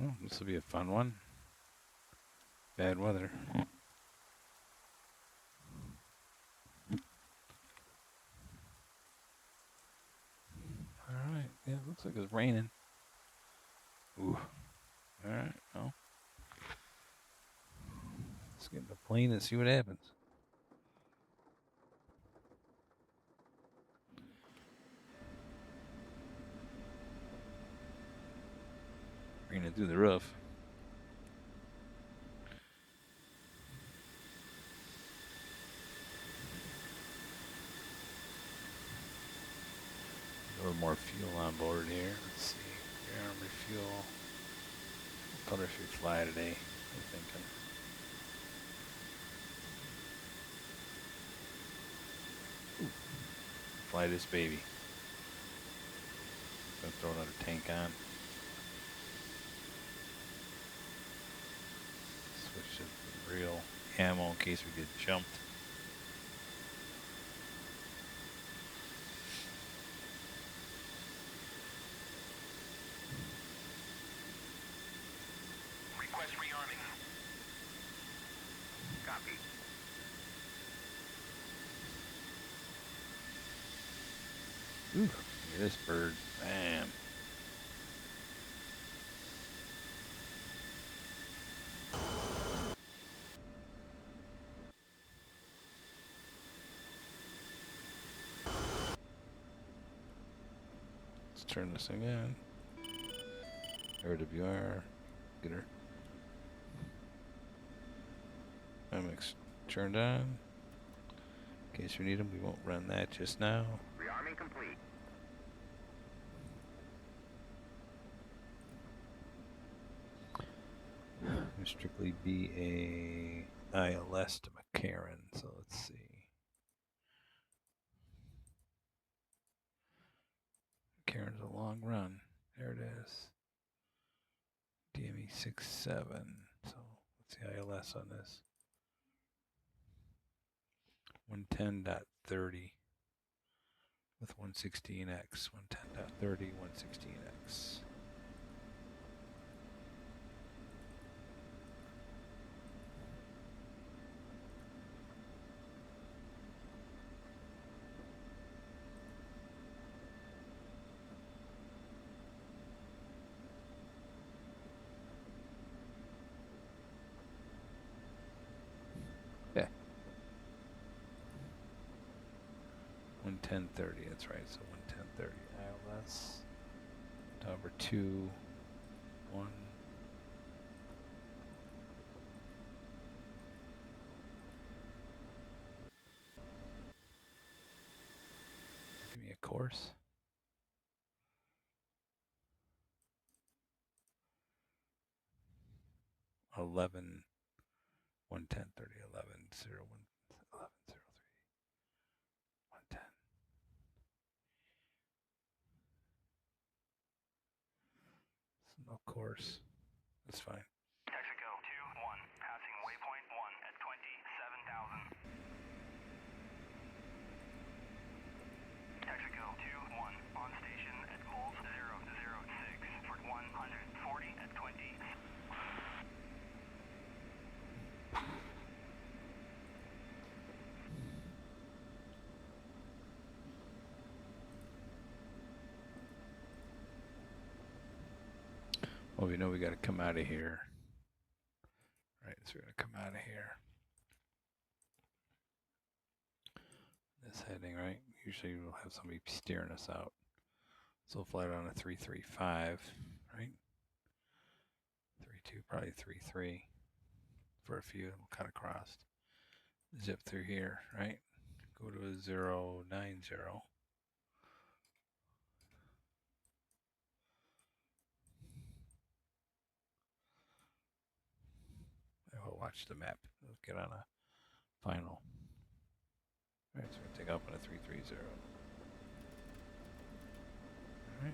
Oh, this will be a fun one. Bad weather. Alright, yeah, looks like it's raining. Ooh. Alright, well. Let's get in the plane and see what happens. Raining through the roof. A little more fuel on board here. Let's see. Air Army fuel. What color should we fly today? I'm thinking. Ooh. Fly this baby. Gonna throw another tank on. Switch to real ammo in case we get jumped. Request rearming. Copy. Ooh, look at this bird. Bam. Let's turn this thing on. RWR. Get her. MX turned on. In case we need them, we won't run that just now. Rearming complete. It'll strictly be a ILS to McCarran, so let's see. McCarran's a long run. There it is. DME 67. So what's the ILS on this? 110.30 with 116x. 110.30, 116x. Yeah. 110.30, that's right. So 110.30 ILS. Number 2, 1. Give me a course. Eleven 110.30 11 0 1 11 0 3 110. No course. That's fine. Texaco 2-1, passing waypoint 1 at 27,000. Texaco 2-1, on station at pulse 006 for 140 at 20. Well, we know we got to come out of here. Right, so we're going to come out of here. This heading, right? Usually we'll have somebody steering us out. So we'll fly down to 335, right? 32, probably 33 for a few. We'll cut across. Zip through here, right? Go to a 090. We'll watch the map. We'll get on a final. All right, so we'll take off on a 330. All right.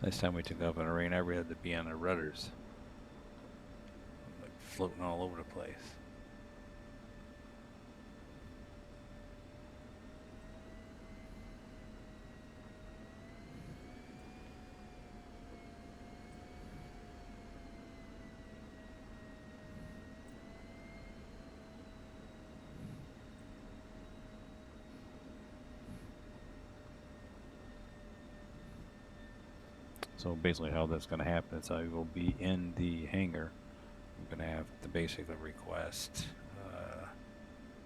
Last time we took off in the rain, I really had to be on the rudders. Like floating all over the place. So basically how that's going to happen is I will be in the hangar. I'm going to have to basically request,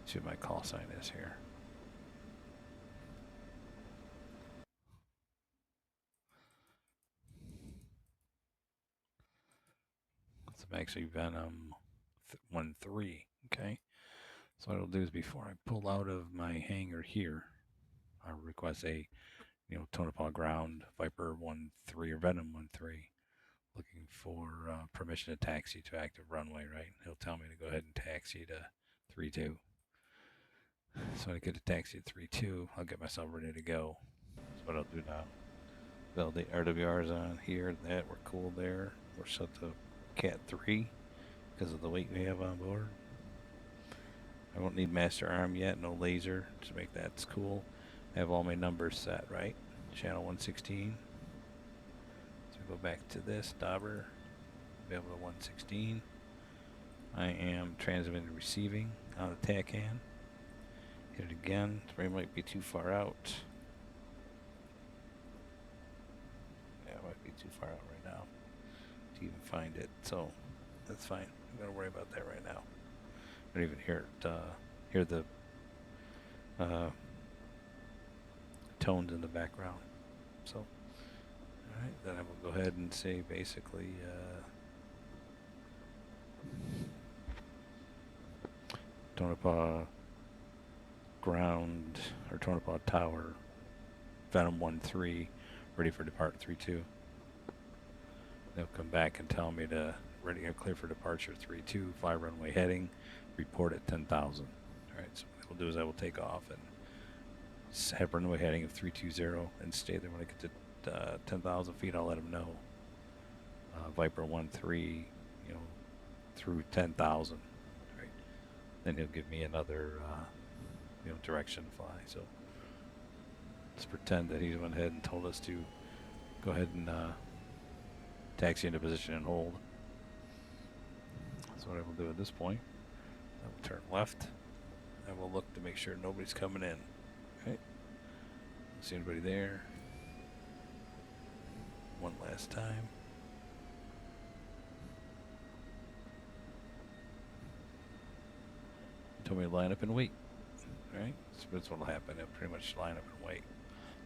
see what my call sign is here. So I'm actually Venom 1-3, okay? So what I'll do is before I pull out of my hangar here, I'll request a, Tonopah ground Viper 1-3 or Venom 1-3. Looking for permission to taxi to active runway, right? He'll tell me to go ahead and taxi to 3-2. So when I get to taxi to 3-2, I'll get myself ready to go. That's what I'll do now. Validate RWRs on here, that, we're cool there. We're set to Cat 3 because of the weight we have on board. I won't need master arm yet, no laser to make that cool. I have all my numbers set, right? Channel 116. Go back to this dauber, available to 116. I am transmitting and receiving on the TACAN. Hit it again. The frame might be too far out. Yeah, it might be too far out right now to even find it. So that's fine. I'm gonna worry about that right now. I don't even hear it. Hear the tones in the background. So. Alright, then I will go ahead and say basically Tonopah ground or Tonopah tower Venom 1-3 ready for depart 3-2. They'll come back and tell me to ready and clear for departure 3-2, fly runway heading, report at 10,000. Alright, so what I will do is I will take off and have runway heading of 320 and stay there. When I get to 10,000 feet, I'll let him know. Viper 1-3, through 10,000, right? Then he'll give me another, direction to fly. So let's pretend that he went ahead and told us to go ahead and taxi into position and hold. That's what I will do at this point. I will turn left. I will look to make sure nobody's coming in. Right? See anybody there? One last time. He told me to line up and wait. Right? So that's what will happen. I'll pretty much line up and wait.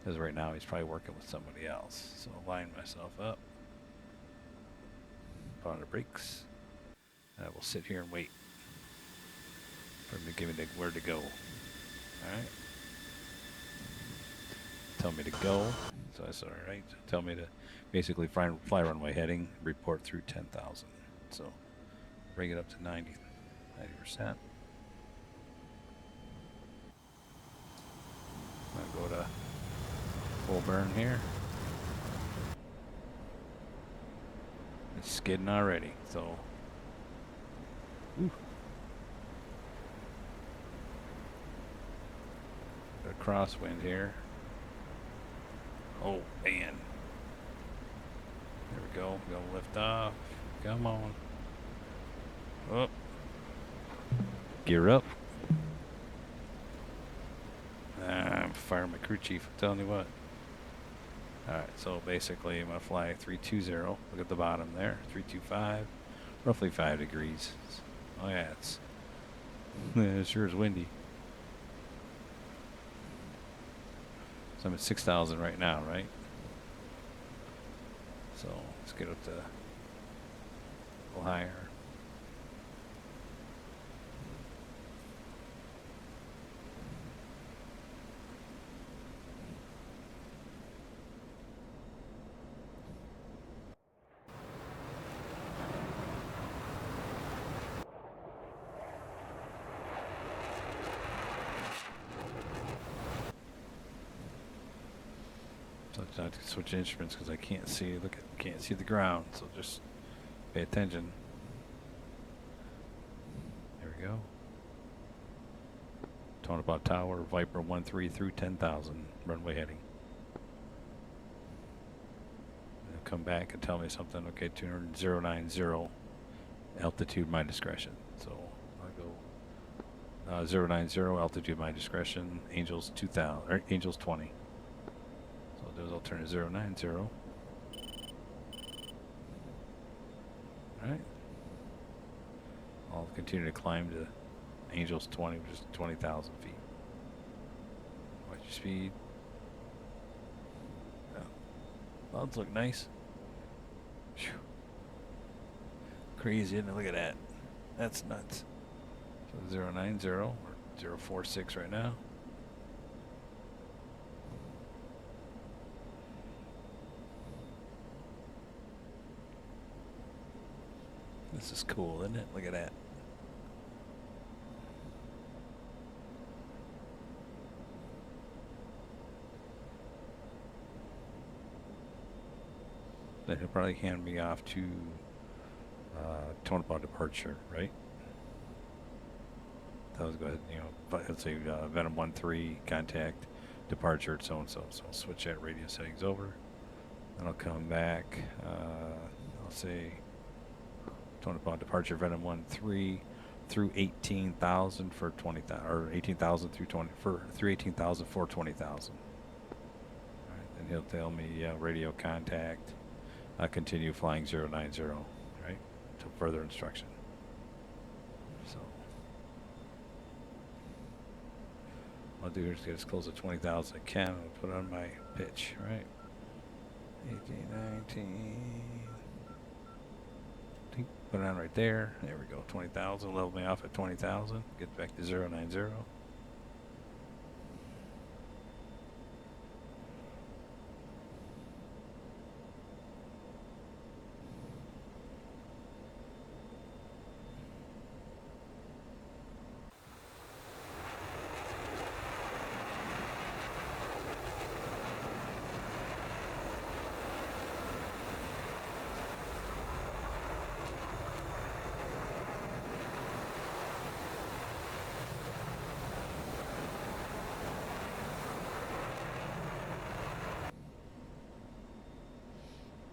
Because right now he's probably working with somebody else. So I'll line myself up. Put on the brakes. And I will sit here and wait for him to give me the word to go. Alright? Tell me to go. So that's alright. Tell me to basically fly runway heading, report through 10,000. So bring it up to 90%. I'll go to full burn here. It's skidding already, so. Woo. Got a crosswind here. Oh man. There we go. We're gonna lift off. Come on. Up. Gear up. I'm firing my crew chief. I'm telling you what. Alright, so basically I'm gonna fly 320. Look at the bottom there. 325. Roughly 5 degrees. Oh yeah, it sure is windy. So I'm at 6,000 right now, right? So let's get up to a little higher. So I have to switch instruments because I can't see. Can't see the ground. So just pay attention. There we go. Tonopah Tower, Viper 13 through 10,000, runway heading. They'll come back and tell me something. Okay, 090, altitude my discretion. So I'll go 090, altitude my discretion, Angels 2000 or Angels 20. So I'll do is I'll turn to 090. All right. I'll continue to climb to Angels 20, which is 20,000 feet. Watch your speed. Oh, clouds look nice. Whew. Crazy, isn't it? Look at that. That's nuts. So 090 or 046 right now. This is cool, isn't it? Look at that. Then he'll probably hand me off to Tonopah departure, right? That was good. You know, let's say Venom 13 contact departure at so and so. So I'll switch that radio settings over. Then I'll come back. I'll say Tonopah departure Venom 13 through 18,000 for 20,000, or 18,000 through 20 for through 18,000 for 20,000. All right, and he'll tell me radio contact. Continue flying 090, right? To further instruction. So what I'll do here is get as close to 20,000 as I can and put on my pitch, right? 18, 19. Put it on right there. There we go. 20,000. Level me off at 20,000. Get back to 090.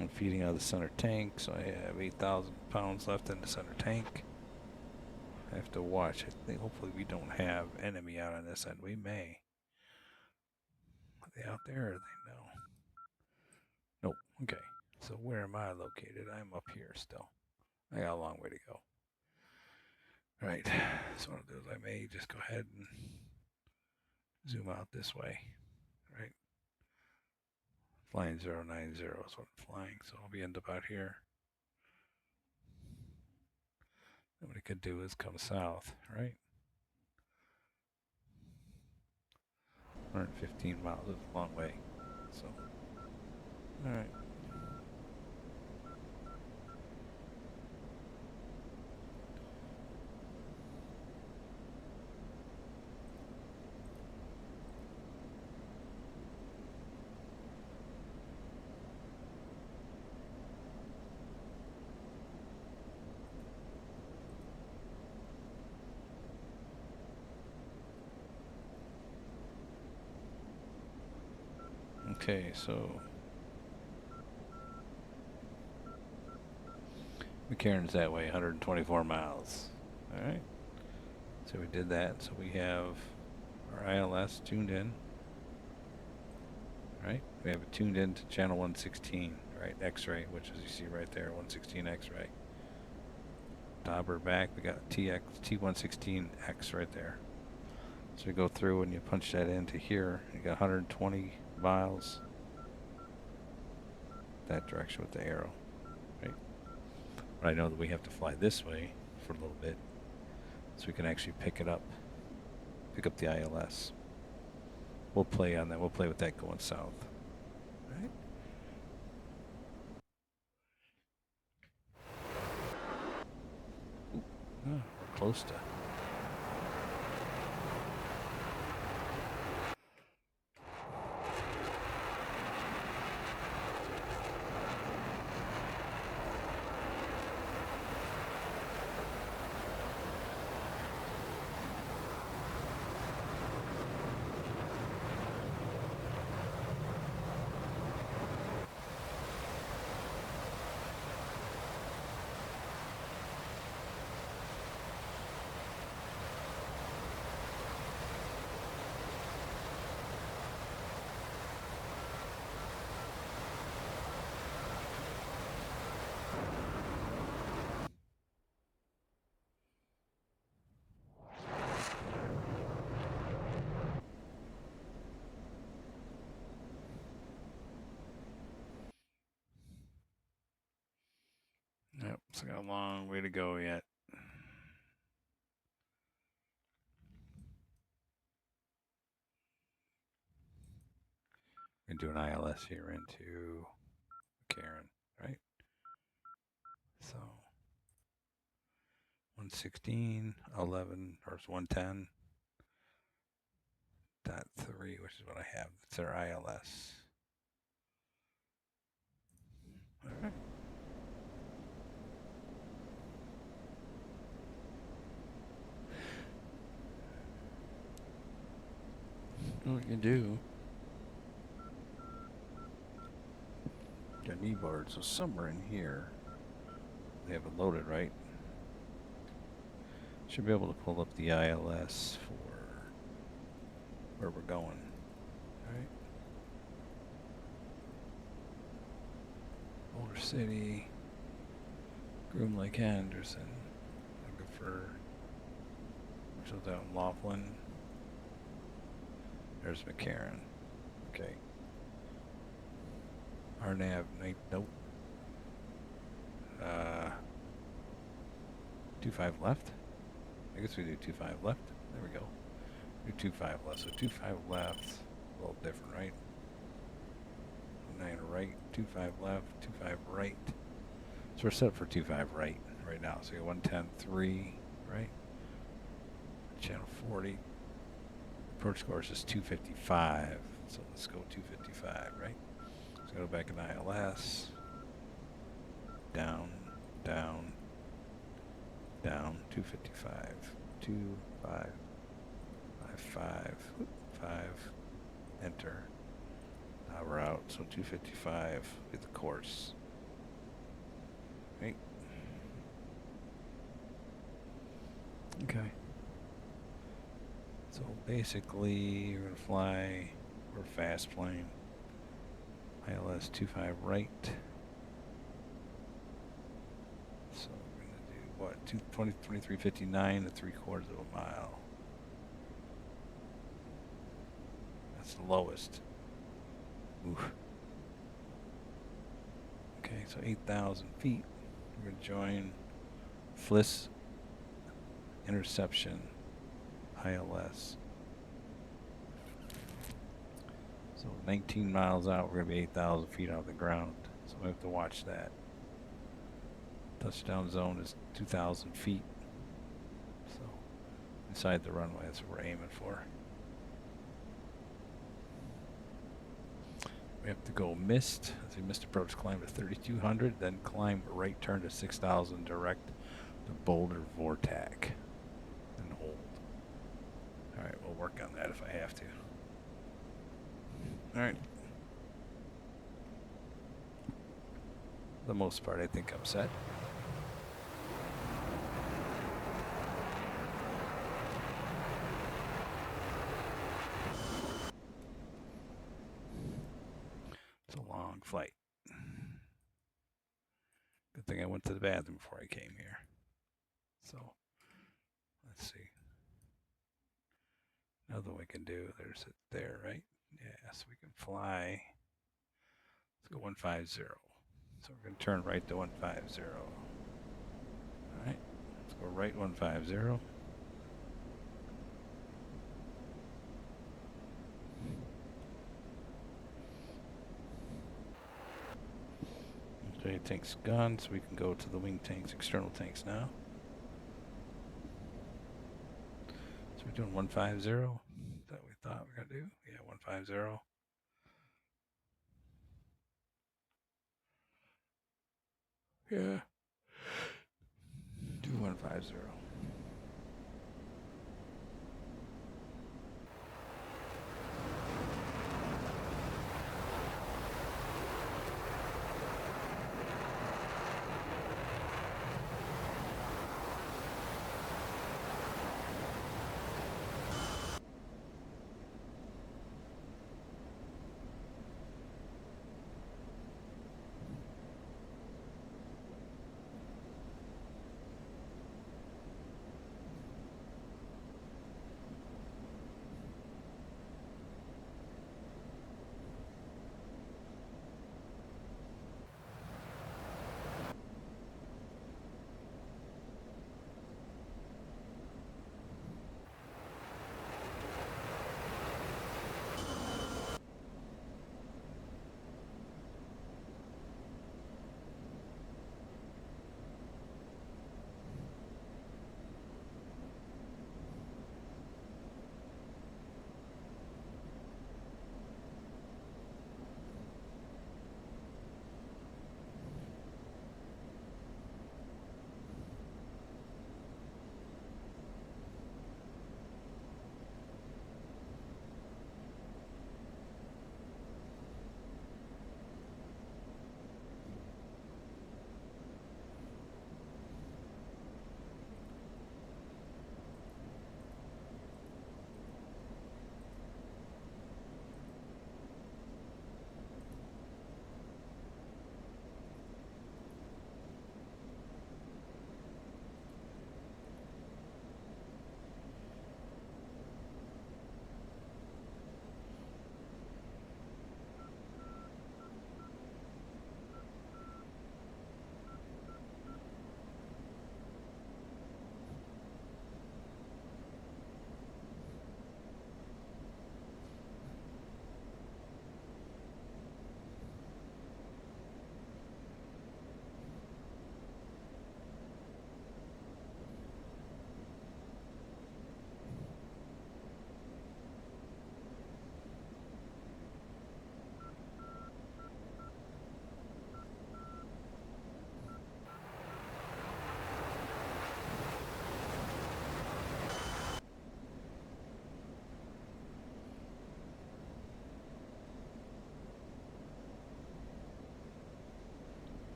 I'm feeding out of the center tank, so I have 8,000 pounds left in the center tank. I have to watch. I think hopefully we don't have enemy out on this end. We may. Are they out there or are they no? Nope. Okay. So where am I located? I'm up here still. I got a long way to go. All right. So what I'll do is I may just go ahead and zoom out this way. Right. Flying 090 is what I'm flying, so I'll be end up out here. And what I could do is come south, right? 115 miles is a long way. So, all right. Okay, so McCarran's that way, 124 miles. All right. So we did that. So we have our ILS tuned in. Right. We have it tuned in to channel 116, right? X-ray, which is you see right there, 116 X-ray. Dauber back. We got T116X right there. So you go through and you punch that into here. You got 120 miles that direction with the arrow, right? But I know that we have to fly this way for a little bit so we can actually pick up the ILS. We'll play on that. We'll play with that going south, right? Ooh, we're close to. it's got a long way to go yet. We're going to do an ILS here into McCarran, right? So 116, 11, or 110.3, which is what I have. It's our ILS. All right. What we can do, got an E-board, so somewhere in here, they have it loaded, right? Should be able to pull up the ILS for where we're going. All right. Boulder City, Groom Lake Anderson, looking for, which was out in Laughlin. There's McCarran. Okay. RNAV, nope. 25 left. I guess we do 25 left. There we go. Do 25 left. So 25 left, a little different, right? 9 right, 25 left, 25 right. So we're set up for 25 right now. So you got 110.3, right? Channel 40. Approach course is 255. So let's go 255, right? Let's go back in ILS. Down, down, down, 255, 2555, 5, enter. Now we're out, so 255 is the course. Right? Okay. So basically, you're going to fly, we're fast plane. ILS 25 right. So we're going to do what? 2359 at 3/4 of a mile. That's the lowest. Oof. Okay, so 8,000 feet. We're going to join FLIS interception ILS. So 19 miles out, we're going to be 8,000 feet off the ground. So we have to watch that. Touchdown zone is 2,000 feet. So inside the runway, that's what we're aiming for. We have to go mist. As we missed approach, climb to 3,200, then climb right turn to 6,000 direct to Boulder Vortac. And hold. Alright, we'll work on that if I have to. Alright. For the most part, I think I'm set. It's a long flight. Good thing I went to the bathroom before I came here. So, let's see. Another we can do, there's it there, right? Yeah, so we can fly. Let's go 150. So we're going to turn right to 150. All right, let's go right 150. Okay, tank's gone, so we can go to the wing tanks, external tanks now. So we're doing 150. Is that what we thought we were going to do? Yeah, 150. Yeah. Do 150.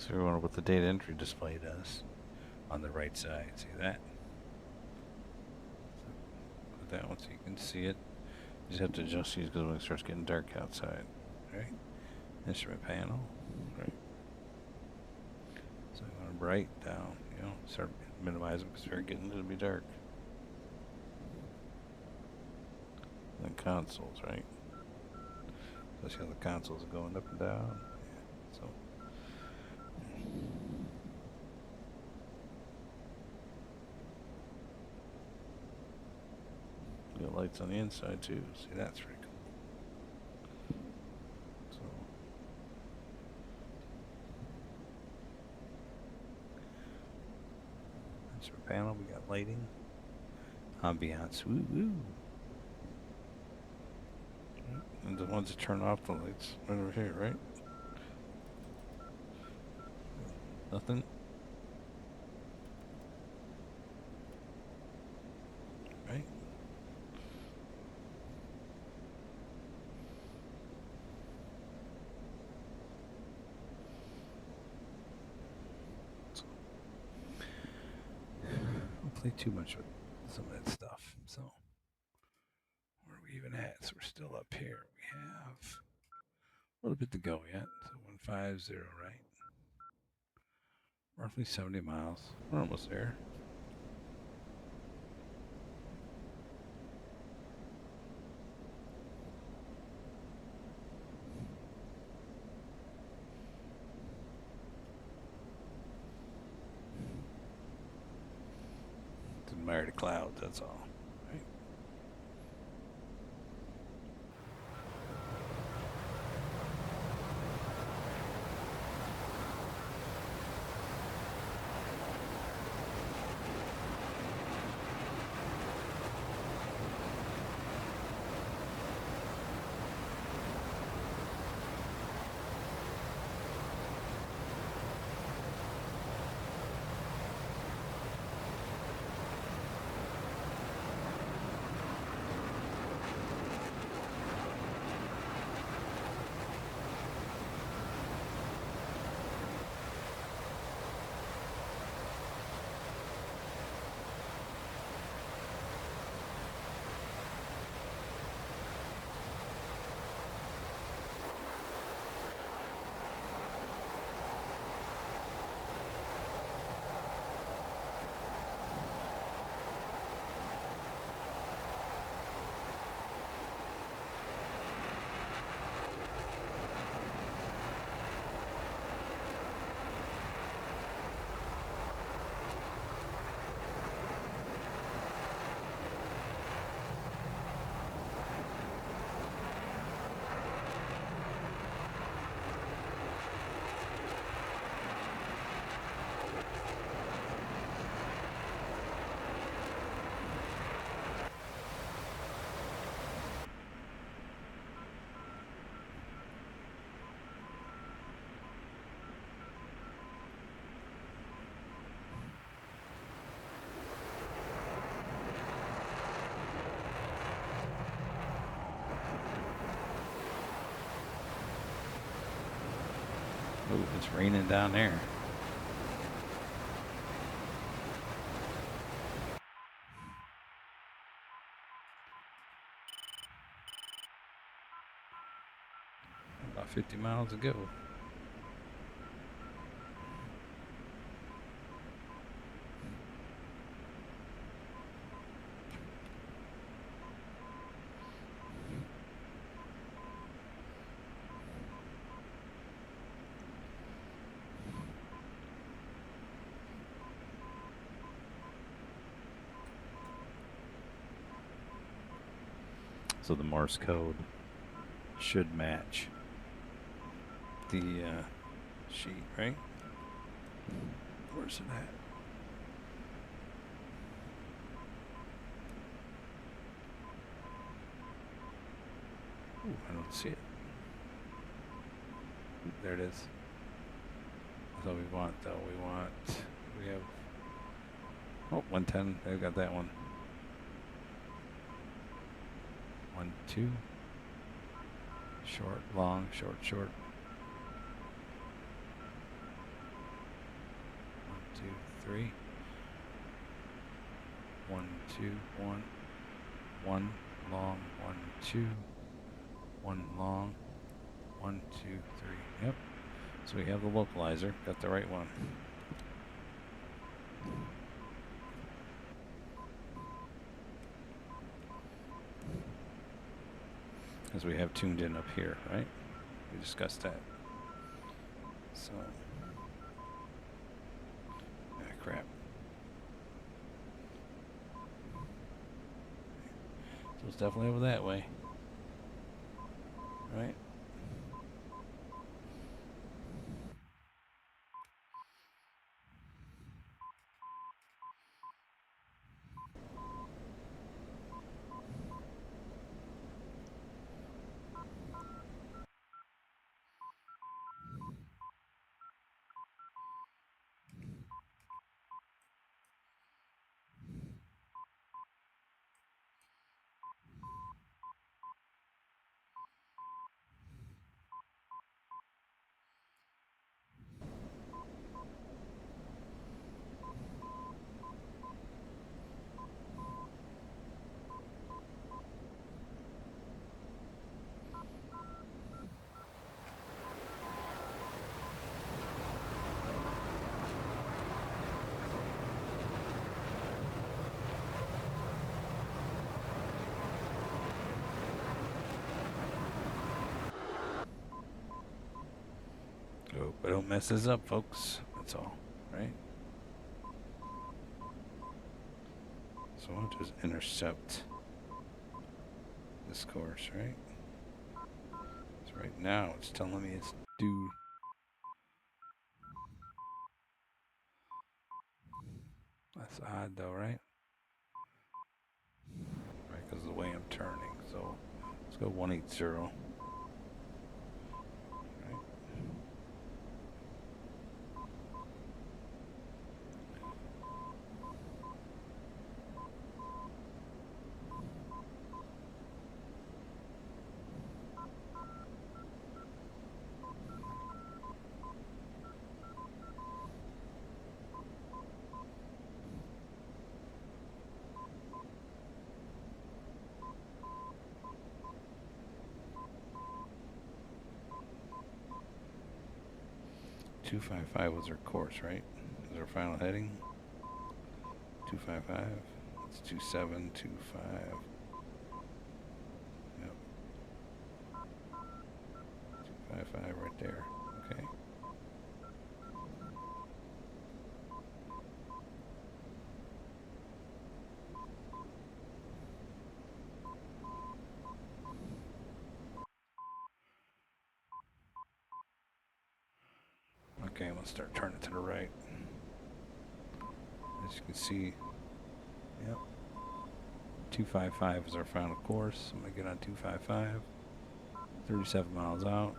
So we wonder what the data entry display does on the right side. See that? So put that one so you can see it. You just have to adjust these because when it starts getting dark outside. Right? Instrument panel. Right? So you want to bright down, start minimizing because we're getting a little bit dark. And then consoles, right? So see how the consoles are going up and down. Yeah. So you got lights on the inside too. See, that's pretty cool. So instrument panel, we got lighting, ambiance, woo woo. And the ones that turn off the lights right over here, right? Nothing. Right? So, don't play too much with some of that stuff. So where are we even at? So we're still up here. We have a little bit to go yet. So 150, right? Roughly 70 miles. We're almost there. Admire the clouds, that's all. Right? Ooh, it's raining down there. About 50 miles to go. So the Morse code should match the sheet, right? Where's it at? Ooh, I don't see it. Ooh, there it is. That's what we want, though. We have, 110. They've got that one. 1, 2. Short, long, short, short. 3. 1, 2, 1. 1 long, 1, 2. 1 long, 1, 2, 3. Yep. So we have the localizer. Got the right one. As we have tuned in up here, right? We discussed that. So, crap. So it's definitely over that way, right? Hope I don't mess this up, folks. That's all, right? So I want to just intercept this course, right? So right now it's telling me it's due. That's odd though, right? Right, because of the way I'm turning. So let's go 180. .255 was our course, right? Is our final heading? 255. It's 2725. Yep. 255 right there. Okay. Okay, I'm gonna start turning to the right. As you can see, yep. 255 is our final course. I'm gonna get on 255. 37 miles out.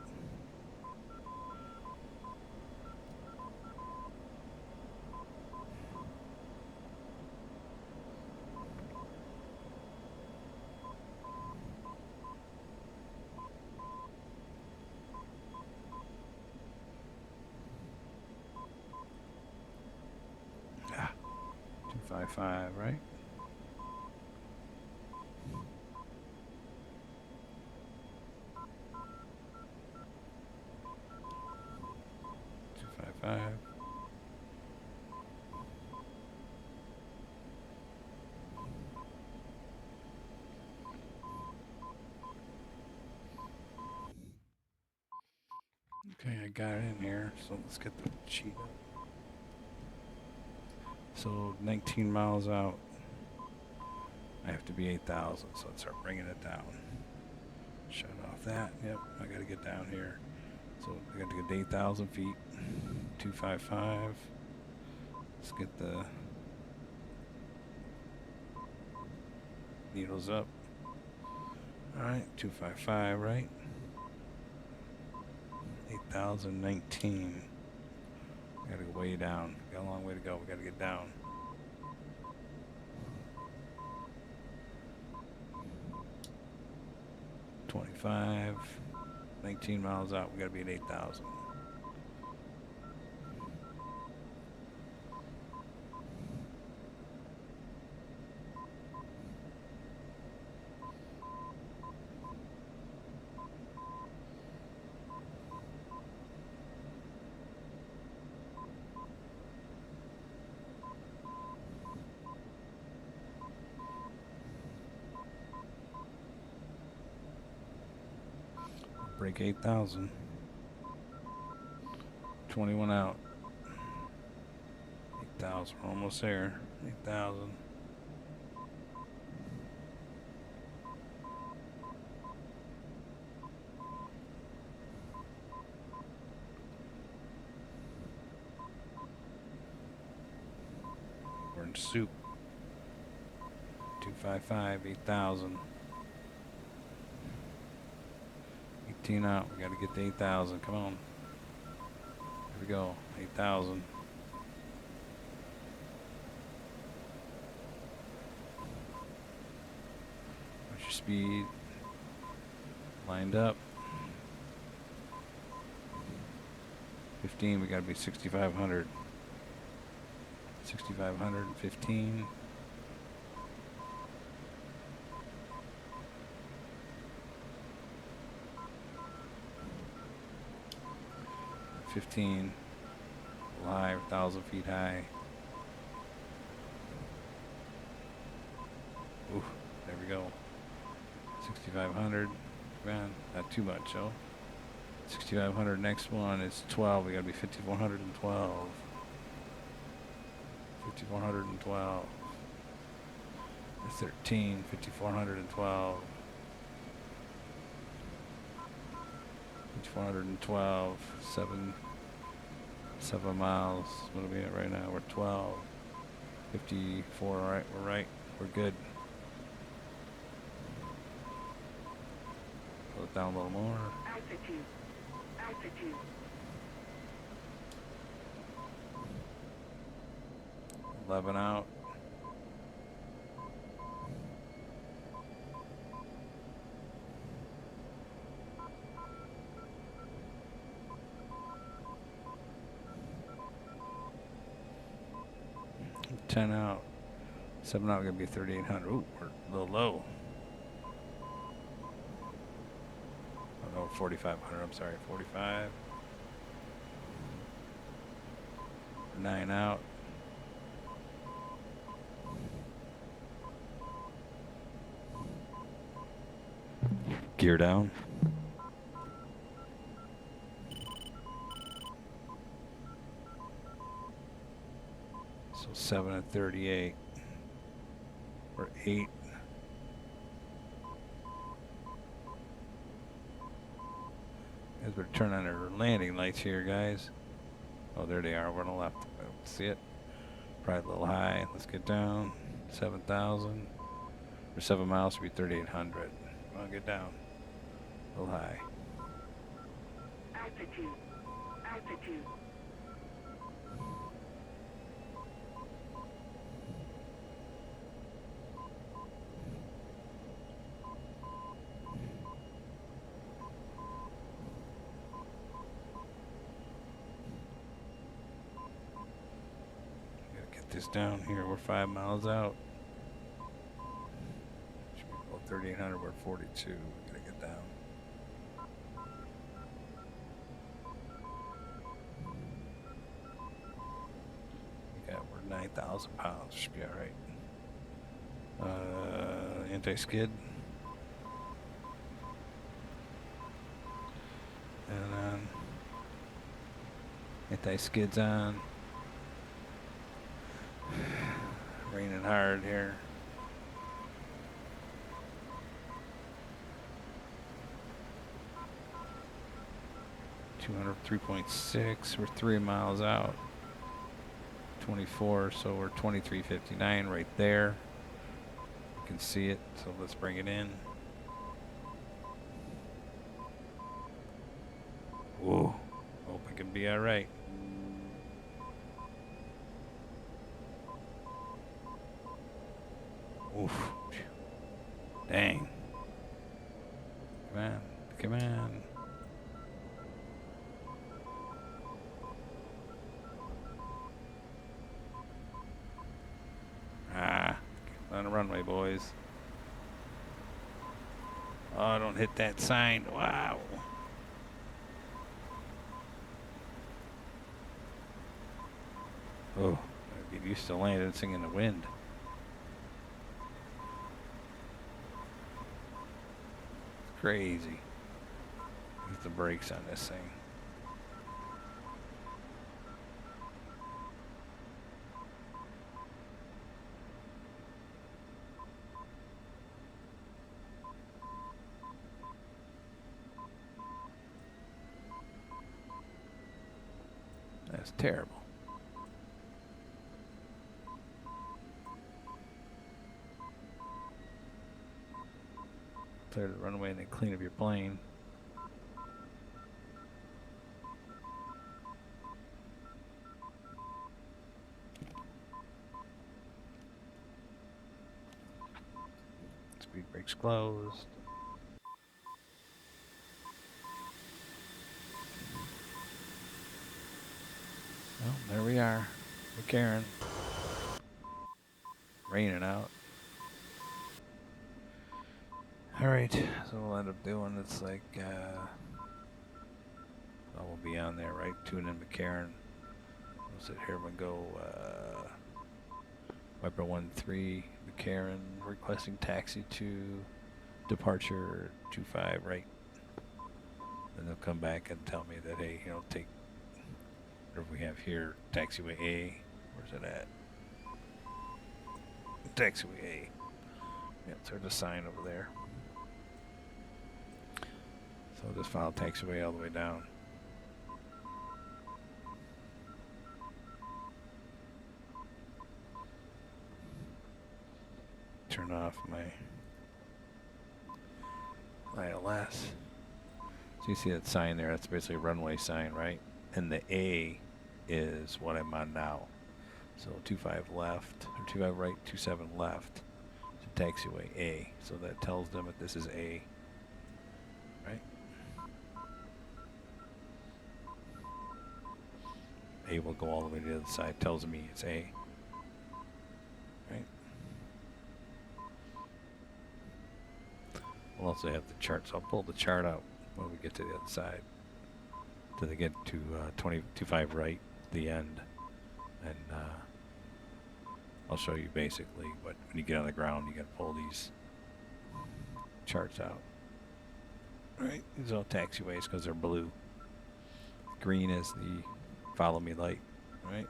Ah, 255, right? .255. Okay, I got it in here, so let's get the sheet up. So 19 miles out, I have to be 8,000, so let's start bringing it down. Shut off that. Yep, I gotta get down here. So I got to get to 8,000 feet. 255. Let's get the needles up. Alright, 255, right? 8,019. I gotta go way down. Got a long way to go. We gotta get down. .25. 19 miles out. We gotta be at 8,000. break 8,000. 21 out. 8,000. We're almost there. 8,000. We're in soup. 255, 8,000. 18 out. We got to get to 8,000. Come on. Here we go. 8,000. What's your speed? Lined up. 15. We got to be 6,500. 6,500 and 15. High, 1,000 feet high. Ooh, there we go. 6,500. Man, not too much, though. 6,500. Next one is 12. We gotta be 5,412. 5,412. 13. 5,412. 5,412. 7 miles. What are we at right now? We're 12. 54. All right, we're right. We're good. Pull it down a little more. Altitude. Altitude. 11 out. $10 out. 7 out, gonna be 3,800. Ooh, we're a little low. Oh no, 4,500. I'm sorry, 45. 9 out. Gear down. So 7 at 38. We're 8. Guys, better turn on our landing lights here, guys. Oh, there they are. We're on the left. I don't see it. Probably a little high. Let's get down. 7,000. Or 7 miles to be 3,800. Come on, get down. A little high. Altitude. Altitude. This down here, we're 5 miles out. Should be about 3,800. We're 42. We gotta get down. Yeah, we're 9,000 pounds. Should be all right. Anti-skid. And then anti-skid's on. Raining hard here. $203.6. We're 3 miles out. 24, so we're 2359 right there. You can see it, so let's bring it in. Whoa. Hope it can be all right. Oof. Dang. Come on. Come on. Ah. On the runway, boys. Oh, don't hit that sign. Wow. Oh. Get used to landing and singing the wind. Crazy. the brakes on this thing. That's terrible. Clear the runway and then clean up your plane. Speed brakes closed. Well, there we are. McCarran. Raining out. Alright, so we'll end up doing it's like we'll be on there, right? Tune in McCarran. We'll sit here and go Viper 1-3 McCarran requesting taxi to departure 25, right? Then they'll come back and tell me that, hey, take whatever we have here, taxiway A. Where's it at? Taxiway A. Yep, so there's a sign over there. So I'll just follow taxiway all the way down. Turn off my ILS. So you see that sign there, that's basically a runway sign, right? And the A is what I'm on now. So 25 left, or 25 right, 27 left to taxiway A. So that tells them that this is A, right? A will go all the way to the other side, tells me it's A, right? We'll also have the chart, so I'll pull the chart out when we get to the other side. Till they get to 25 right, the end, and I'll show you basically what, when you get on the ground, you gotta pull these charts out. Right, these are all taxiways because they're blue. Green is the follow me light, right?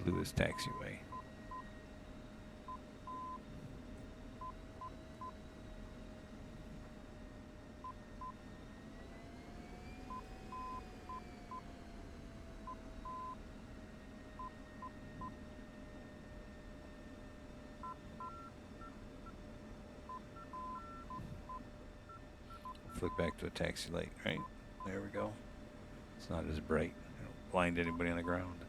Blue is taxiway. Flick back to a taxi light, right? There we go. It's not as bright. Don't blind anybody on the ground.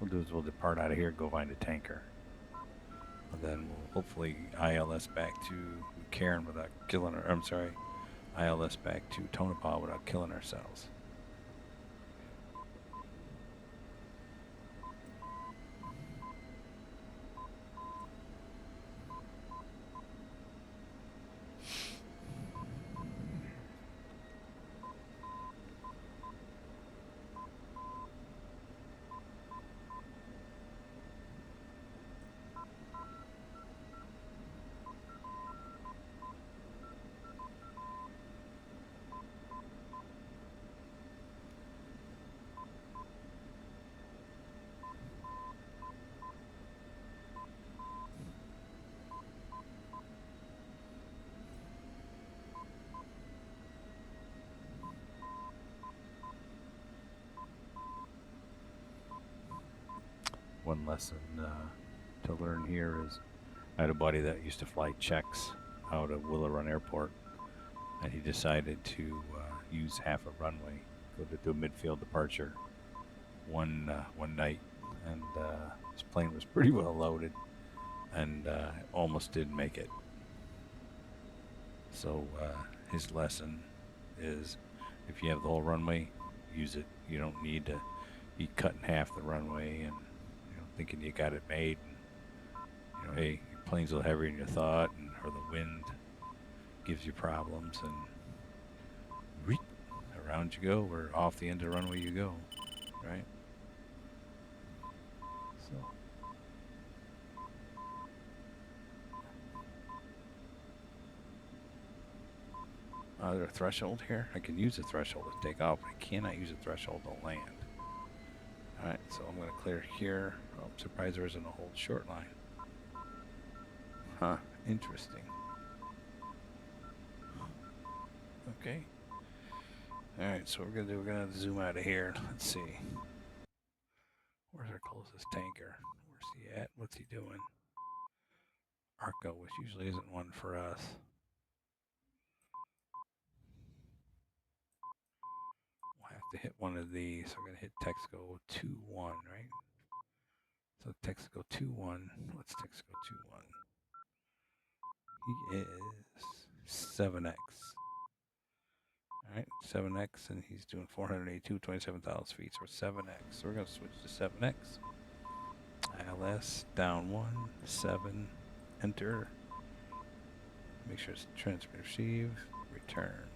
We'll do is we'll depart out of here, go find a tanker. And then we'll hopefully ILS back to McCarran without killing her. I'm sorry, ILS back to Tonopah without killing ourselves. One lesson to learn here is I had a buddy that used to fly checks out of Willow Run Airport, and he decided to use half a runway, go to do a midfield departure one night, and his plane was pretty well loaded and almost didn't make it. So his lesson is if you have the whole runway, use it. You don't need to be cutting half the runway and thinking you got it made, and, know, hey, your plane's a little heavier than you thought, or the wind gives you problems, and around you go, or off the end of the runway you go, right? So. Is there a threshold here? I can use a threshold to take off, but I cannot use a threshold to land. Alright, so I'm going to clear here. Oh, I'm surprised there isn't a whole short line. Huh, interesting. Okay. Alright, so what we're going to do, we're going to zoom out of here. Let's see. Where's our closest tanker? Where's he at? What's he doing? Arco, which usually isn't one for us. We'll have to hit one of these. So we're going to hit Texaco 2-1, right? So Texaco 2-1. What's Texaco 2-1? He is 7X. Alright, 7X, and he's doing 482, 27,000 feet. So 7X. So we're going to switch to 7X. ILS, down 1, 7, enter. Make sure it's transmit, receive, return.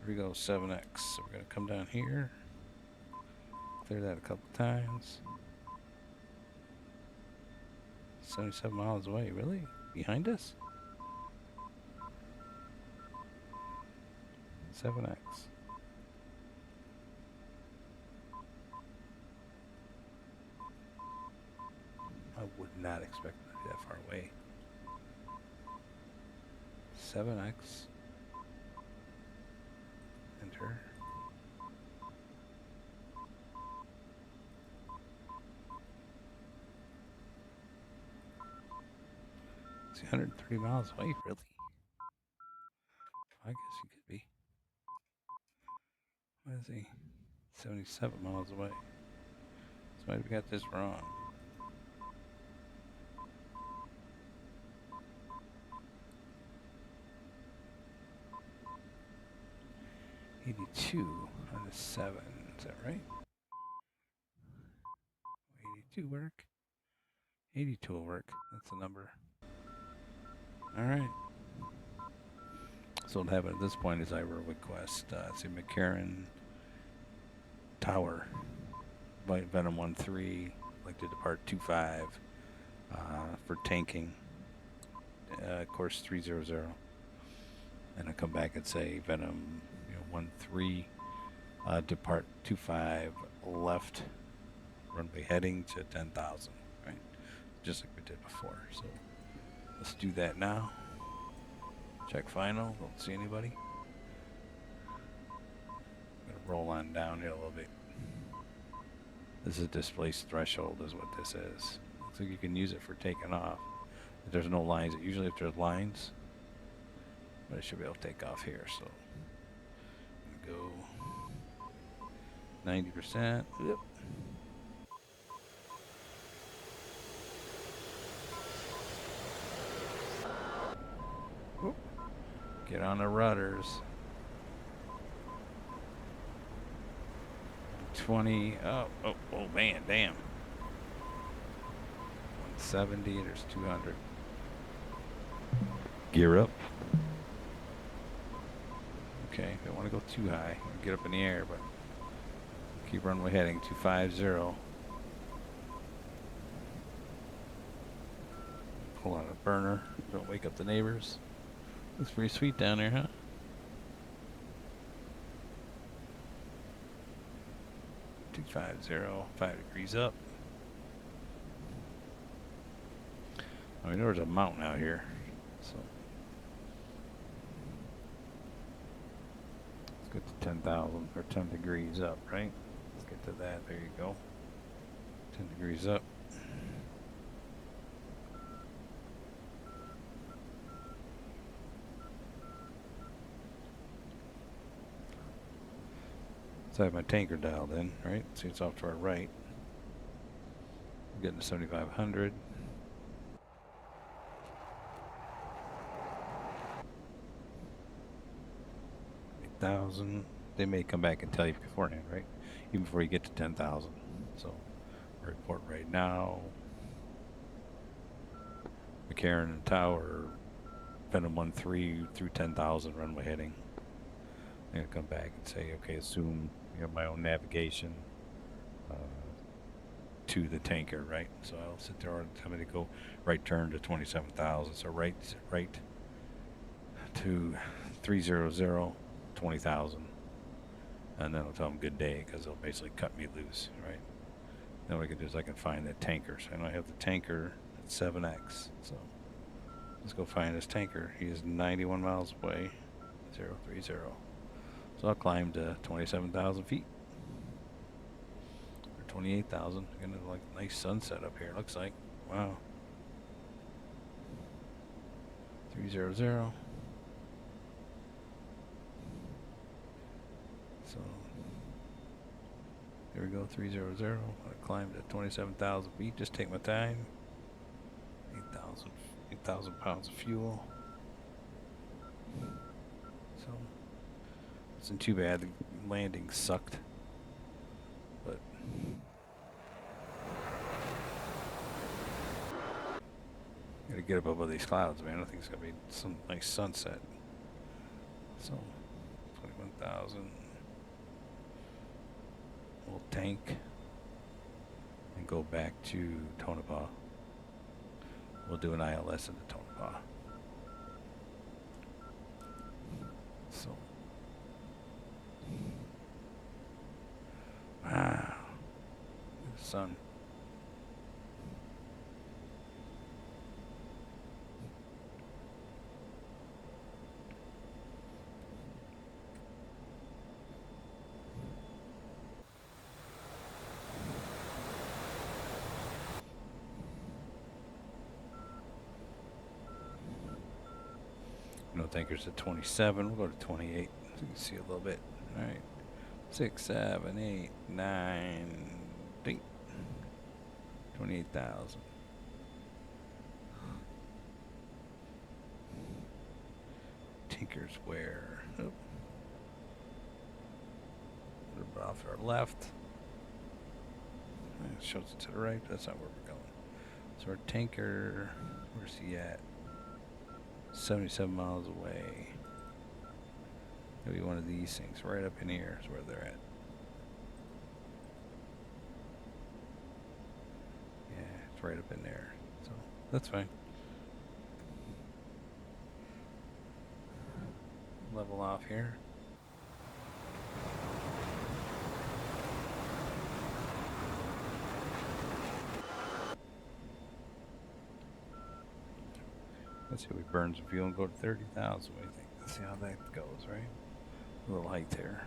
Here we go, 7X. So we're going to come down here. Clear that a couple times. 77 miles away, really? Behind us? 7X. I would not expect it to be that far away. 7X. Enter. It's 130 miles away, really? I guess he could be. What is he? 77 miles away. So maybe we got this wrong. $82 on the 7. Is that right? 82 work? 82 will work. That's the number. Alright. So what happened at this point is I will request, see McCarran Tower, Venom 1-3, like to depart 2-5 for tanking, course 300. And I come back and say Venom 1-3, depart 2-5 left, runway heading to 10,000, right? Just like we did before. So let's do that now. Check final. Don't see anybody. I'm gonna roll on down here a little bit. This is displaced threshold, is what this is. So you can use it for taking off. If there's no lines, usually if there's lines, but I should be able to take off here. So I'm gonna go 90%. Yep. Whoop. Get on the rudders. 20. Oh man, damn. 170. There's 200. Gear up. Okay, don't want to go too high. Get up in the air, but keep runway heading 250. Pull on a burner. Don't wake up the neighbors. Looks pretty sweet down there, huh? .250, 5 degrees up. I mean, there's a mountain out here, so let's get to 10,000 or 10 degrees up, right? Let's get to that. There you go. 10 degrees up. So I have my tanker dialed in, right? See, it's off to our right. I'm getting to 7,500. 8,000. They may come back and tell you beforehand, right? Even before you get to 10,000. So, report right now. McCarran and Tower, Venom 1-3 through 10,000 runway heading. I'm gonna come back and say, okay, assume you have my own navigation to the tanker, right? So I'll sit there and tell me to go right turn to 27,000. So right to 300, 20,000. And then I'll tell them good day because they'll basically cut me loose, right? Then what I can do is I can find that tanker. So I know I have the tanker at 7X. So let's go find this tanker. He is 91 miles away, 030. So I'll climb to 27,000 feet. Or 28,000. Gonna like nice sunset up here, looks like. Wow. 300. So here we go, 300. I climbed to 27,000 feet. Just take my time. 8,000 pounds of fuel. So it wasn't too bad. The landing sucked, but gotta get up above these clouds, man. I think it's gonna be some nice sunset. So 21,000. We'll tank and go back to Tonopah. We'll do an ILS into Tonopah. So, wow, the sun. No tankers at 27. We'll go to 28 so you can see a little bit. All right, 6, 7, 8, 9, 8, 28,000. Tinkers where? Oh. A little bit off our left. It shows it to the right, but that's not where we're going. So our tanker, where's he at? 77 miles away. Maybe one of these things right up in here is where they're at. Yeah, it's right up in there. So that's fine. Level off here. Let's see, we burn some fuel and go to 30,000. What do you think? Let's see how that goes, right? A little height there.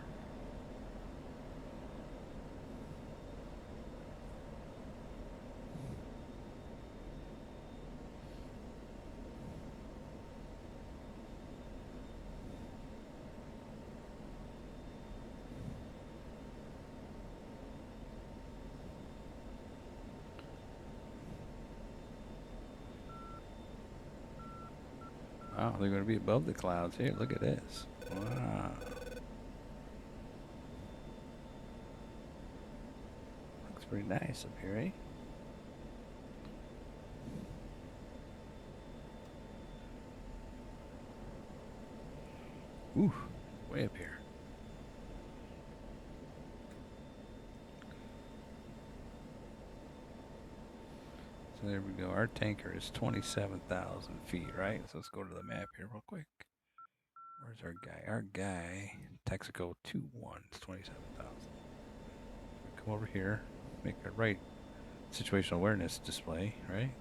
Wow, they're going to be above the clouds here. Look at this. Wow. Looks pretty nice up here, eh? Ooh, way up here. So there we go. Our tanker is 27,000 feet, right? So let's go to the map here real quick. Where's our guy? Our guy, Texaco 21, it's 27,000. Come over here, make a right situational awareness display, right?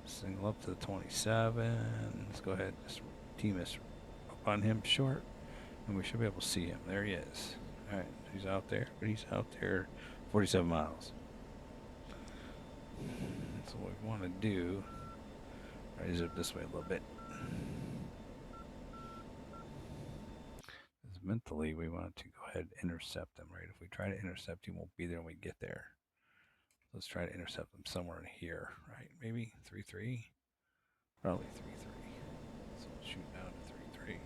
Single up to the 27. Let's go ahead, just team is up on him short, and we should be able to see him. There he is. All right, he's out there, but he's out there 47 miles. So what we want to do, raise it this way a little bit. Is mentally we want to go ahead and intercept them, right? If we try to intercept, he won't be there when we get there. Let's try to intercept them somewhere in here, right? Maybe 3-3, probably 3-3. So we'll shoot down to 3-3.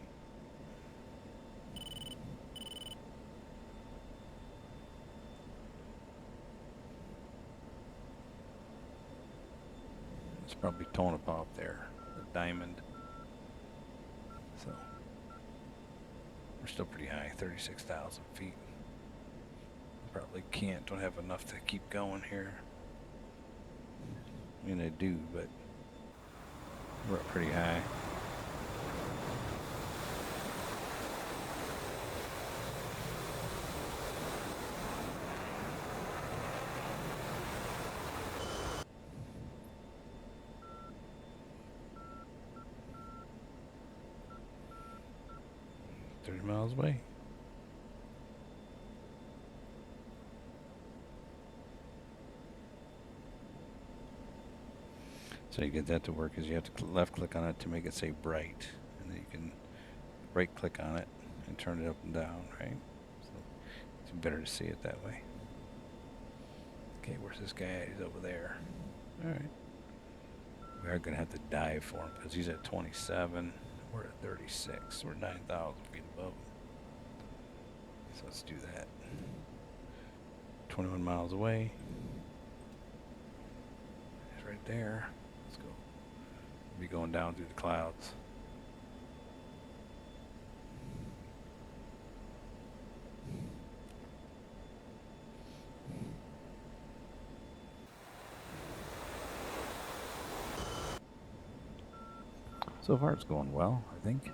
It's probably Tonopah up there, the diamond. So we're still pretty high, 36,000 feet. Probably don't have enough to keep going here. I mean, I do, but we're up pretty high. Miles away. So you get that to work is you have to left click on it to make it say bright, and then you can right click on it and turn it up and down, right? So it's better to see it that way. Okay, where's this guy at? He's over there. All right. We are gonna have to dive for him because he's at 27. We're at 36. We're 9,000 feet above. So let's do that. 21 miles away. He's right there. Let's go. We'll be going down through the clouds. So far it's going well, I think.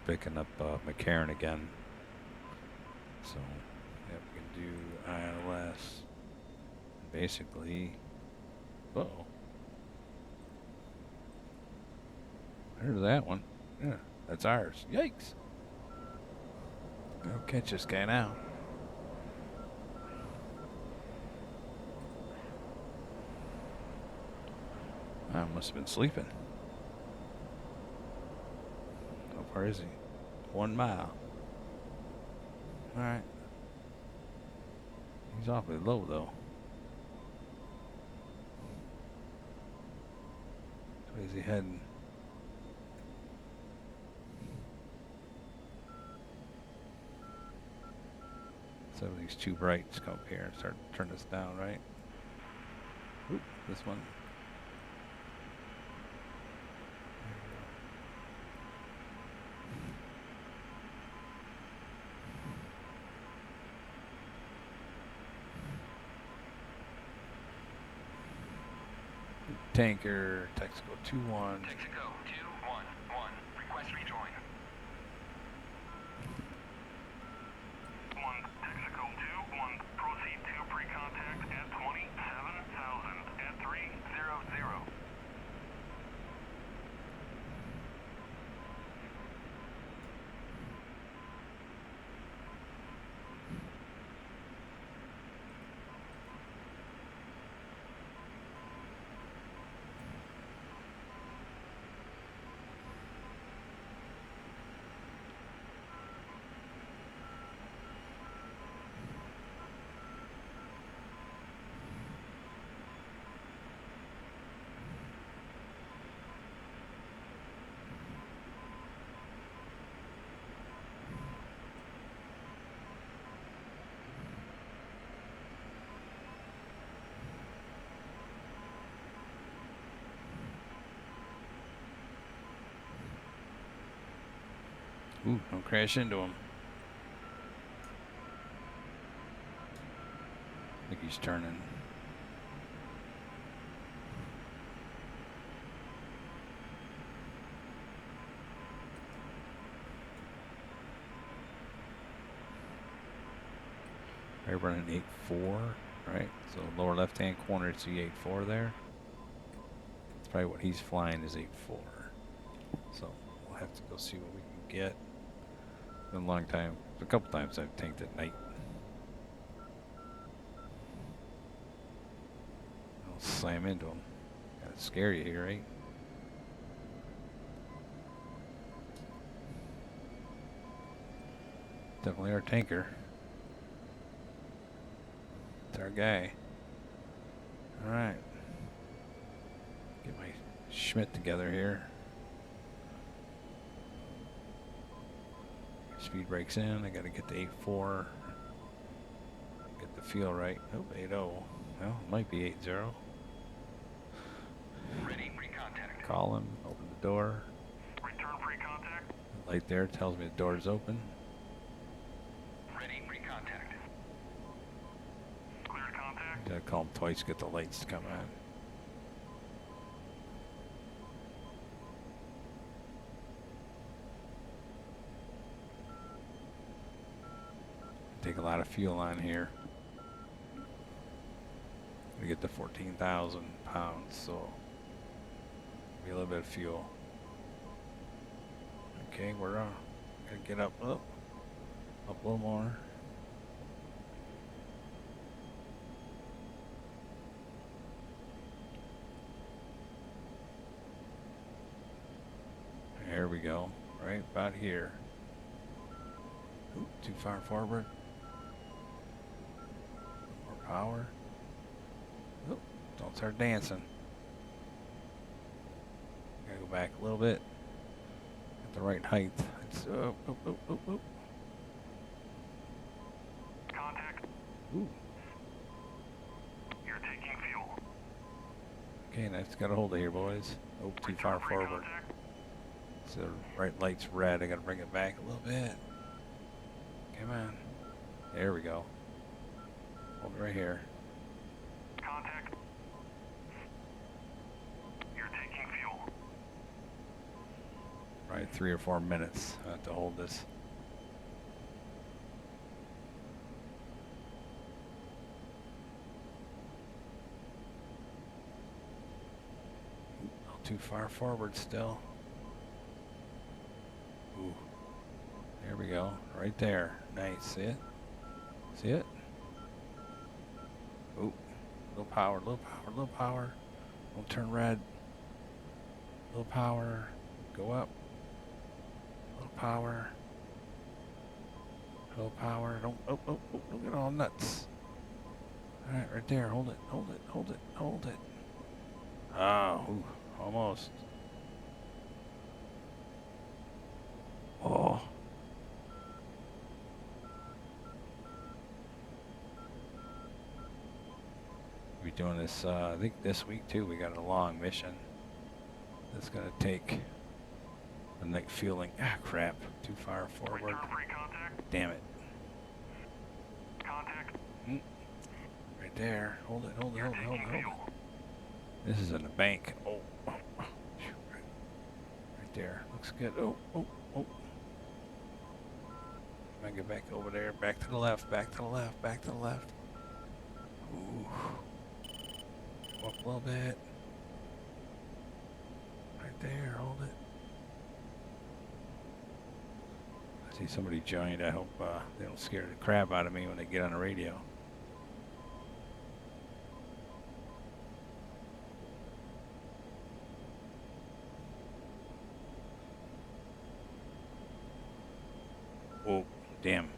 Picking up McCarran again. So, yeah, we can do ILS. Basically, uh-oh. There's that one. Yeah, that's ours. Yikes. I'll catch this guy now. I must have been sleeping. How far is he? 1 mile. Alright. He's awfully low though. Where's he heading? So these two brights come up here and start to turn us down, right? Oop, this one. Tanker, Texaco 2-1. Texaco 2-1-1. Request rejoin. 1 Texaco 2-1. Proceed to pre-contact at 27,000 at 300. Ooh, don't crash into him. I think he's turning. We're running 8-4, right? So lower left-hand corner, see 8-4 there. That's probably what he's flying is 8-4. So we'll have to go see what we can get. been a long time. A couple times I've tanked at night. I'll slam into them. Gotta scare you here, right? Definitely our tanker. It's our guy. Alright. Get my Schmidt together here. Speed brakes in. I gotta get the 8.4. Get the feel right. Oh, 8.0. Well, it might be 8.0. Ready, pre-contact. Call him. Open the door. Return pre-contact. The light there tells me the door is open. Ready, pre-contact. Cleared contact. Gotta call him twice to get the lights to come on. Take a lot of fuel on here. We get to 14,000 pounds, so be a little bit of fuel. Okay, we're gonna get up a little more. There we go, right about here. Ooh, too far forward. More power. Oh, don't start dancing. Gotta go back a little bit. At the right height. It's, Contact. Ooh. You're taking fuel. Okay, nice. Got a hold of here, boys. Oh, too far Return forward. pre-contact. So the right light's red. I gotta bring it back a little bit. Come on. There we go. Hold it right here. Contact. You're taking fuel. Right, 3 or 4 minutes. I have to hold this. Not too far forward still. Ooh. There we go. Right there. Nice. See it? See it? Ooh. Little power, little power, little power. Don't turn red. Little power. Go up. Little power. Little power. Don't don't get all nuts. Alright, right there. Hold it. Hold it. Hold it. Hold it. Oh, ooh, almost. Oh. We're doing this, I think this week too. We got a long mission that's gonna take the night fueling. Ah, crap. Too far forward. Return pre-contact. Damn it. Contact. Right there. Hold it, hold it, You're hold it, hold it, taking hold it. fuel. This is in the bank. Oh. Shoot. Right there. Looks good. Oh. I get back over there. Back to the left. Back to the left. Back to the left. Ooh. Go up a little bit. Right there. Hold it. I see somebody joined. I hope they don't scare the crap out of me when they get on the radio. Oh, damn.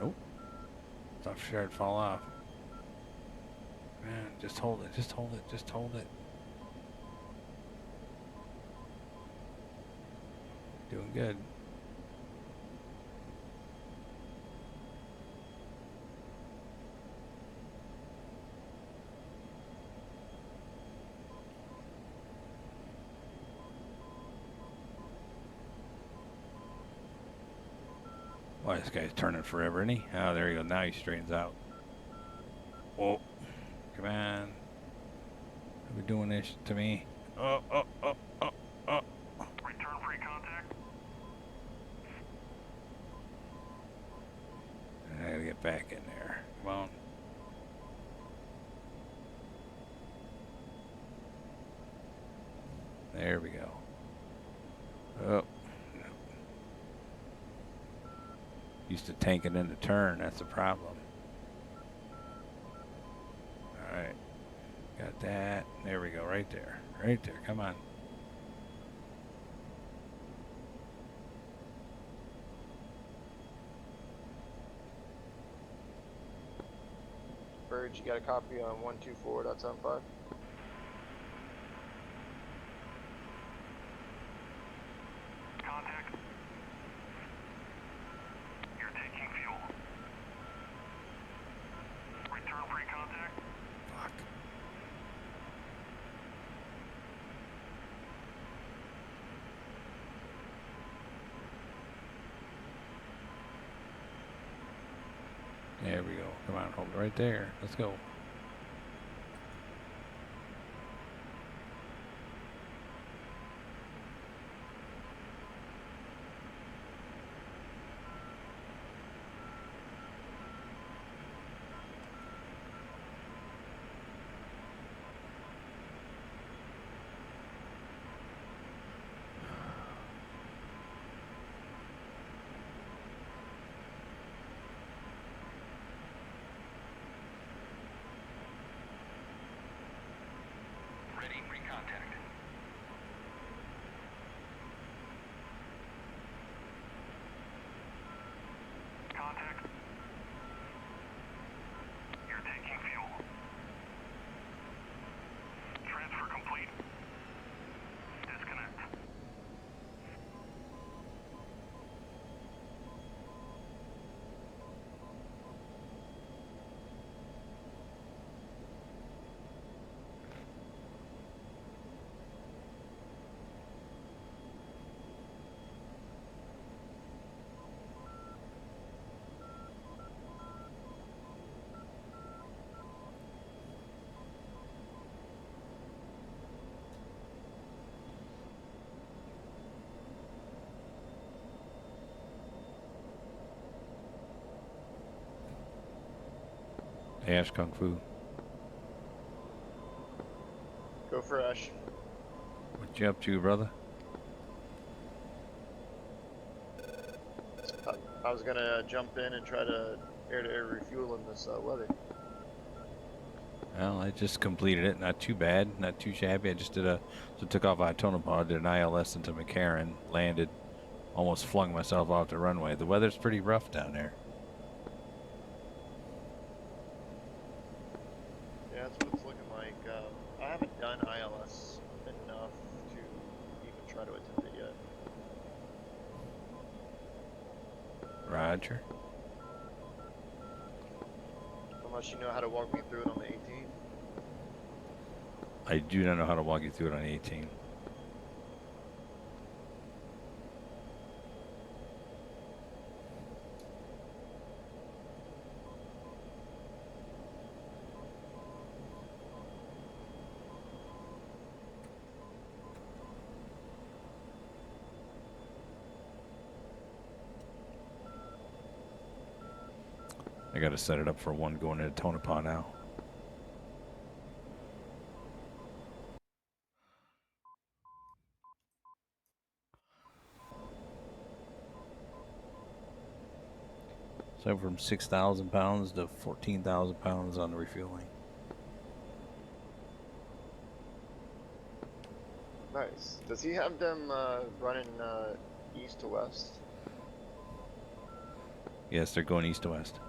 Nope. Thought for sure I'd fall off. Man, just hold it, just hold it, just hold it. Doing good. Boy, this guy's turning forever, isn't he? Oh, there you go. Now he straightens out. Oh, come on. Are we doing this to me? Oh. Return pre-contact. I gotta get back in there. Come on. There we go. Oh. Used to tank it in the turn. That's the problem. All right. Got that. There we go. Right there. Right there. Come on. Bird, you got a copy on 124.75? Contact. You're taking fuel. Return pre-contact. Fuck. There we go. Come on, hold it right there. Let's go. Ready pre-contact. Contact. You're taking fuel. Transfer complete. Disconnect. Ash Kung Fu. Go for Ash. What you up to, brother? I was gonna jump in and try to air-to-air refuel in this weather. Well, I just completed it. Not too bad. Not too shabby. I just took off out of Tonopah, did an ILS into McCarran, landed, almost flung myself off the runway. The weather's pretty rough down there. Yeah, that's what it's looking like. I haven't done ILS enough to even try to attempt it yet. Roger. Unless you know how to walk me through it on the 18. I do not know how to walk you through it on 18. I gotta set it up for one going into Tonopah now. So from 6,000 pounds to 14,000 pounds on the refueling. Nice. Does he have them running east to west? Yes, they're going east to west.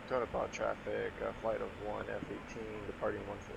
Tonopah traffic, flight of 1 F-18 departing 14.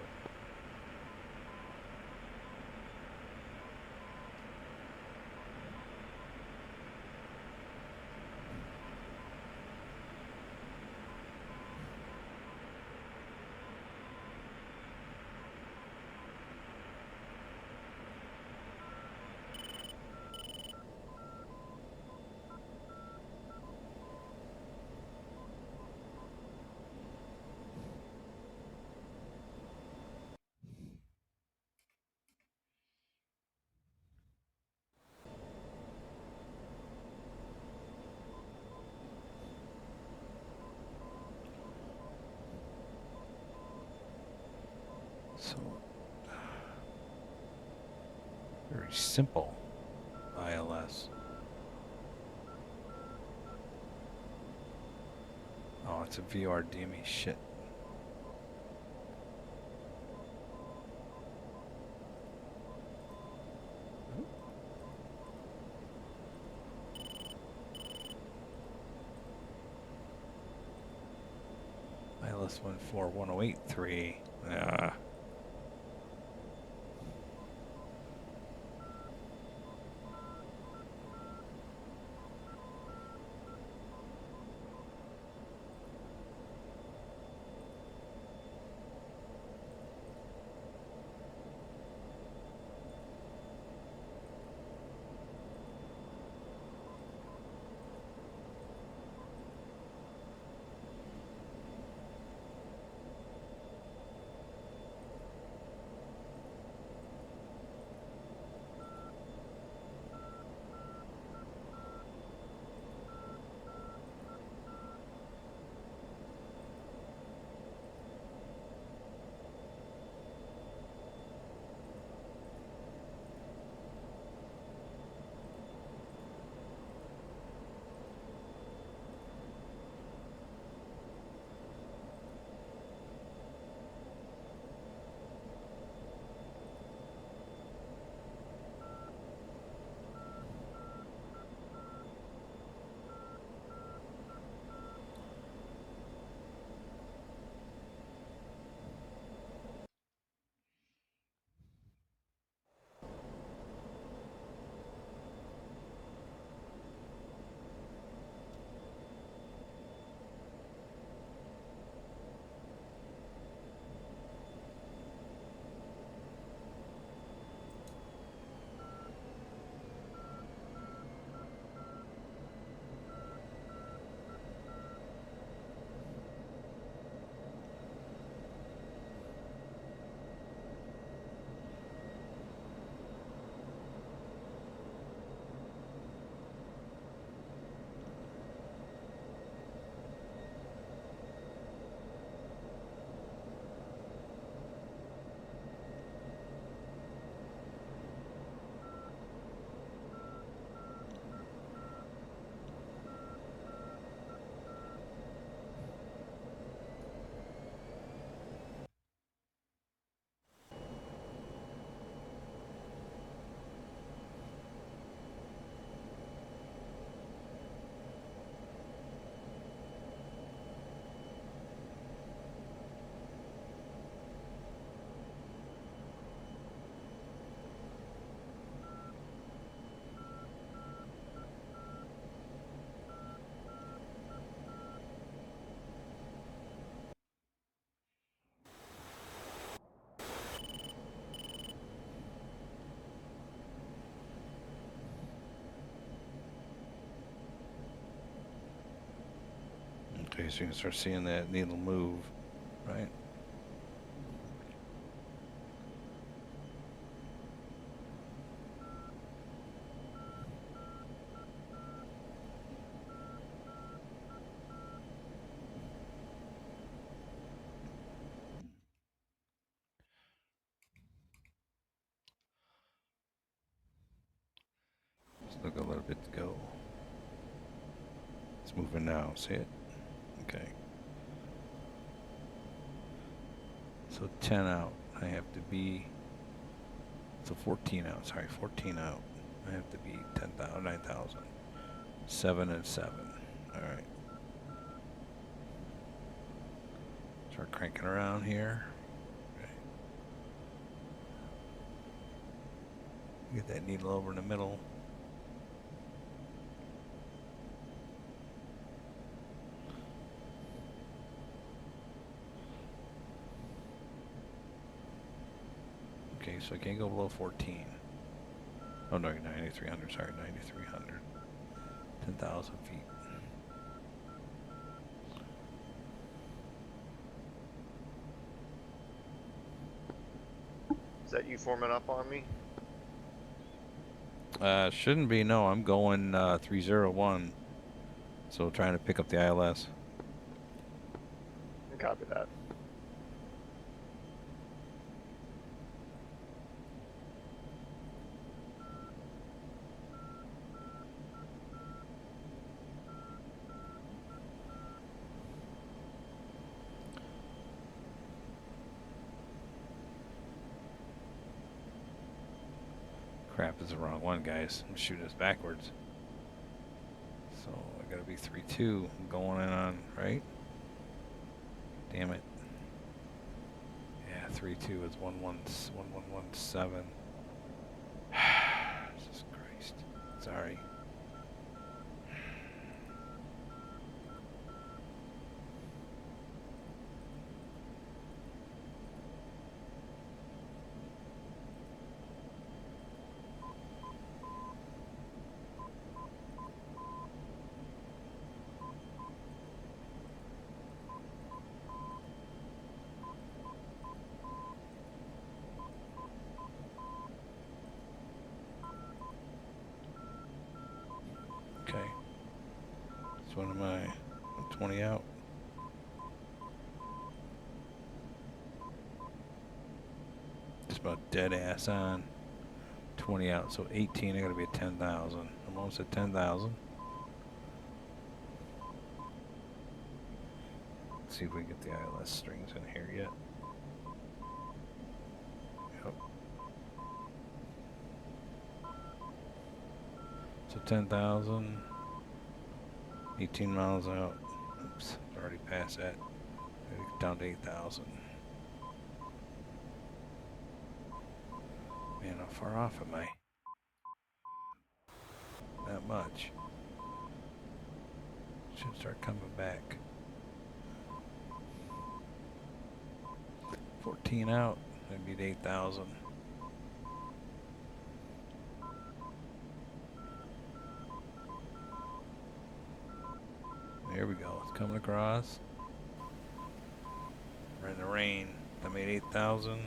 So very simple ILS. Oh, it's a VR DME shit. ILS 14108.3. Ah. Okay, so you can start seeing that needle move, right? Just look a little bit to go. It's moving now, see it? Okay. So 10 out, I have to be, so 14 out, sorry, 14 out. I have to be 10,000, 9,000. 7 and 7, all right. cranking around here. Okay. Get that needle over in the middle. Okay, so I can't go below 14. Oh no, 9,300. Sorry, 9,300. 10,000 feet. Is that you forming up on me? Shouldn't be. No, I'm going 301. So trying to pick up the ILS. Copy that. Crap, is the wrong one, guys. I'm shooting this backwards. So I gotta be 3-2 going in on, right? Damn it. Yeah, 3-2 is 1117. Jesus Christ. Sorry. Okay. So what am I? I'm 20 out. Just about dead ass on. 20 out. So 18, I gotta be at 10,000. I'm almost at 10,000. Let's see if we can get the ILS strings in here yet. Yep. So 10,000. 18 miles out. Oops, already past that. Gotta get down to 8,000. Man, how far off am I? Not much. Should start coming back. 14 out. I need 8,000. There we go. It's coming across. We're in the rain. I made 8,000.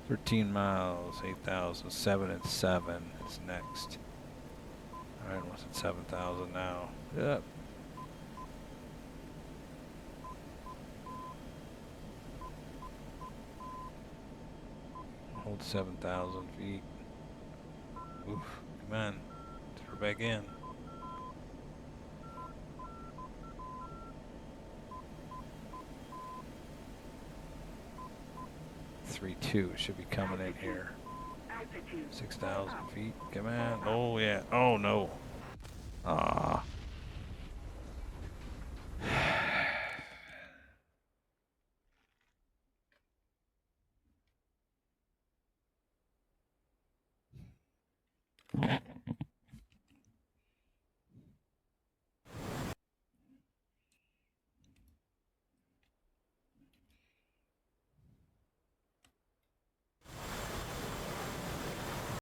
13 miles. 8,000. 7 and 7. It's next. Alright, what's at 7,000 now? Yep. Hold 7,000 feet. Oof. Come on. Throw back in. 3-2 should be coming in here. 6,000 feet. Come on. Oh, yeah. Oh, no. Ah.